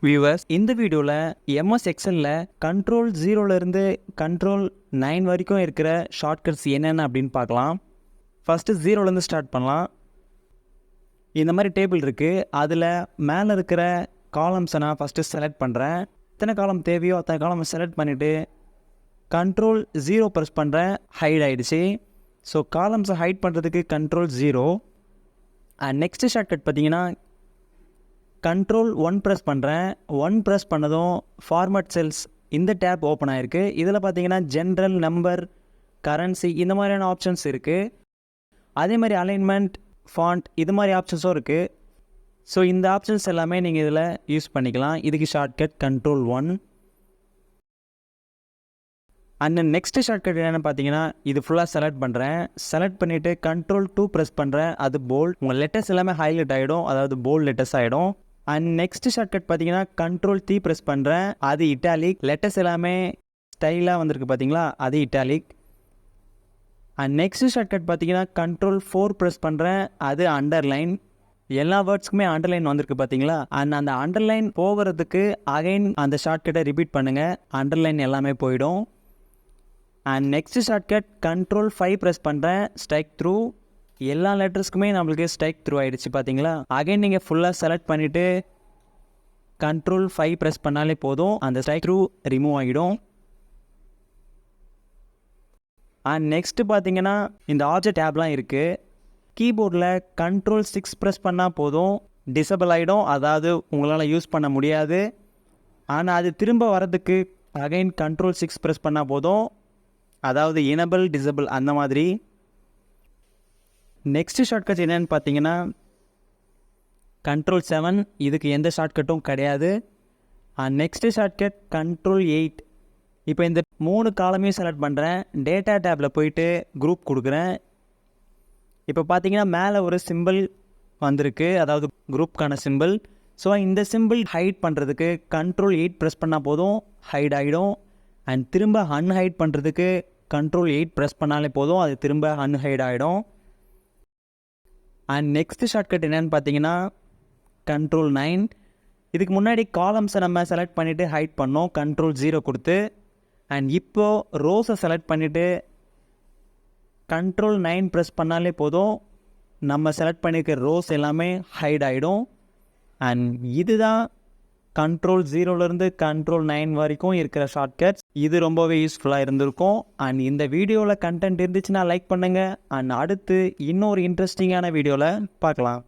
Viewers, இந்த வீடியோவில் MS எக்ஸலில் Ctrl 0லேருந்து Ctrl 9 வரைக்கும் இருக்கிற ஷார்ட்கட்ஸ் என்னென்ன அப்படின்னு பார்க்கலாம். ஃபஸ்ட்டு 0லேருந்து ஸ்டார்ட் பண்ணலாம். இந்த மாதிரி டேபிள் இருக்குது. அதில் மேலே இருக்கிற காலம்ஸை நான் ஃபஸ்ட்டு செலக்ட் பண்ணுறேன். எத்தனை காலம் தேவையோ அத்தனை காலம் செலக்ட் பண்ணிவிட்டு Ctrl 0 ப்ரெஸ் பண்ணுறேன். ஹைட் ஆகிடுச்சு. ஸோ காலம்ஸை ஹைட் பண்ணுறதுக்கு Ctrl 0. நெக்ஸ்ட்டு ஷார்ட்கட் பார்த்தீங்கன்னா Ctrl 1 ப்ரெஸ் பண்ணுறேன். 1 ப்ரெஸ் பண்ணதும் ஃபார்மேட் செல்ஸ் இந்த டேப் ஓப்பன் ஆகிருக்கு. இதில் பார்த்தீங்கன்னா ஜென்ரல், நம்பர், கரன்சி இந்த மாதிரியான ஆப்ஷன்ஸ் இருக்குது. அதே மாதிரி அலைன்மெண்ட், ஃபாண்ட் இது மாதிரி ஆப்ஷன்ஸும் இருக்குது. ஸோ இந்த ஆப்ஷன்ஸ் எல்லாமே நீங்கள் இதில் யூஸ் பண்ணிக்கலாம். இதுக்கு shortcut Ctrl 1. And next shortcut என்னென்னு பார்த்தீங்கன்னா இது ஃபுல்லாக செலக்ட் பண்ணுறேன். செலக்ட் பண்ணிவிட்டு Ctrl 2 ப்ரெஸ் பண்ணுறேன். அது போல்ட். உங்கள் லெட்டர்ஸ் எல்லாமே ஹைலைட் ஆகிடும், அதாவது போல்ட் லெட்டர்ஸ் ஆகிடும். அண்ட் நெக்ஸ்ட்டு ஷார்ட்கட் பார்த்தீங்கன்னா Ctrl 3 ப்ரெஸ் பண்ணுறேன். அது இட்டாலிக். லெட்டர்ஸ் எல்லாமே ஸ்டைலாக வந்திருக்கு பார்த்தீங்களா, அது இட்டாலிக். அண்ட் நெக்ஸ்ட்டு ஷார்ட்கட் பார்த்தீங்கன்னா Ctrl 4 ப்ரெஸ் பண்ணுறேன். அது அண்டர்லைன். எல்லா வேர்ட்ஸ்க்குமே அண்டர்லைன் வந்திருக்கு பார்த்தீங்களா. அண்ட் அந்த அண்டர்லைன் போகிறதுக்கு அகைன் அந்த ஷார்ட்கட்டை ரிப்பீட் பண்ணுங்கள். அண்டர்லைன் எல்லாமே போயிடும். And next shortcut Ctrl 5 press பண்ணுறேன். Strike through. எல்லா லெட்டர்ஸ்க்குமே நம்மளுக்கு ஸ்ட்ரைக் த்ரூ ஆகிடுச்சு பார்த்தீங்களா. அகைன் நீங்கள் ஃபுல்லாக செலக்ட் பண்ணிவிட்டு Ctrl 5 ப்ரெஸ் பண்ணாலே போதும், அந்த ஸ்ட்ரைக் த்ரூ ரிமூவ் ஆகிடும். அண்ட் நெக்ஸ்ட்டு பார்த்தீங்கன்னா இந்த ஆப்ஜெக்ட் டேப்லாம் இருக்குது. கீபோர்டில் Ctrl 6 ப்ரெஸ் பண்ணால் போதும், டிசபிள் ஆகிடும். அதாவது உங்களால் யூஸ் பண்ண முடியாது. ஆனால் அது திரும்ப வரதுக்கு அகைன் Ctrl 6 ப்ரெஸ் பண்ணால் போதும், அதாவது எனபிள், டிசபிள் அந்த மாதிரி. நெக்ஸ்ட்டு ஷார்ட்கட் என்னென்னு பார்த்தீங்கன்னா Ctrl 7. இதுக்கு எந்த ஷார்ட்கட்டும் கிடையாது. Next shortcut Ctrl 8. இப்போ இந்த 3 காலமையும் செலக்ட் பண்ணுறேன். டேட்டா டேப்பில் போயிட்டு குரூப் கொடுக்குறேன். இப்போ பார்த்தீங்கன்னா மேலே ஒரு சிம்பிள் வந்திருக்கு, அதாவது குரூப்கான சிம்பிள். ஸோ இந்த சிம்பிள் ஹைட் பண்ணுறதுக்கு Ctrl 8 ப்ரெஸ் பண்ணால் போதும், ஹைட் ஆகிடும். அண்ட் திரும்ப அன்ஹைட் பண்ணுறதுக்கு Ctrl 8 ப்ரெஸ் பண்ணாலே போதும், அது திரும்ப அன்ஹைட் ஆகிடும். அண்ட் நெக்ஸ்ட் ஷார்ட்கட் என்னென்னு பார்த்தீங்கன்னா Ctrl 9. இதுக்கு முன்னாடி காலம்ஸை நம்ம செலக்ட் பண்ணிவிட்டு ஹைட் பண்ணோம் Ctrl 0 கொடுத்து. அண்ட் இப்போது ரோஸை செலக்ட் பண்ணிவிட்டு Ctrl 9 ப்ரெஸ் பண்ணாலே போதும், நம்ம செலக்ட் பண்ணியிருக்க ரோஸ் எல்லாமே ஹைட் ஆகிடும். அண்ட் இதுதான் Ctrl 0லேருந்து Ctrl 9 வரைக்கும் இருக்கிற ஷார்ட்கட்ஸ். இது ரொம்பவே யூஸ்ஃபுல்லாக இருந்திருக்கும். அண்ட் இந்த வீடியோவில் கண்டென்ட் இருந்துச்சுன்னா லைக் பண்ணுங்கள். அண்ட் அடுத்து இன்னொரு இன்ட்ரெஸ்டிங்கான வீடியோவில் பார்க்கலாம்.